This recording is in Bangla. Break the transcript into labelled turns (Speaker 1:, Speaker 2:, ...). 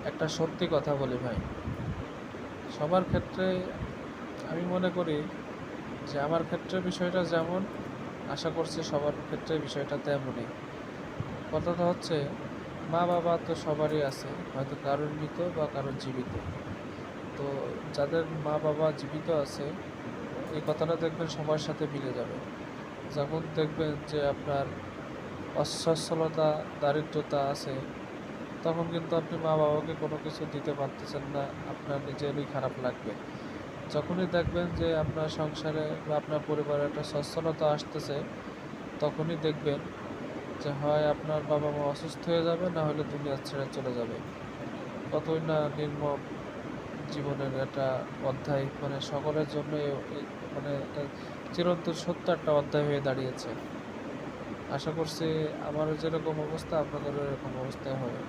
Speaker 1: একটা সত্যি কথা বলি ভাই, সবার ক্ষেত্রে আমি মনে করি যে আমার ক্ষেত্রে বিষয়টা যেমন, আশা করছি সবার ক্ষেত্রে বিষয়টা তেমনই। কথাটা হচ্ছে, মা বাবা তো সবারই আছে, হয়তো কারোর মৃত বা কারোর জীবিত। তো যাদের মা বাবা জীবিত আছে, এই কথাটা দেখবেন সবার সাথে মিলে যাবে। যখন দেখবেন যে আপনার অসচ্ছলতা, দারিদ্রতা আছে, তখন কিন্তু আপনি মা বাবাকে কোনো কিছু দিতে পারতেছেন না, আপনার নিজেরই খারাপ লাগবে। যখনই দেখবেন যে আপনার সংসারে বা আপনার পরিবারে একটা সচ্ছলতা আসতেছে, তখনই দেখবেন যে হয় আপনার বাবা মা অসুস্থ হয়ে যাবে, না হলে দুনিয়া ছেড়ে চলে যাবে। কতই না নির্মম জীবনের একটা অধ্যায়, মানে সকলের জন্য মানে একটা চিরন্তন সত্য একটা অধ্যায় হয়ে দাঁড়িয়েছে। আশা করছি আমারও যেরকম অবস্থা আপনাদেরও এরকম অবস্থায় হবে।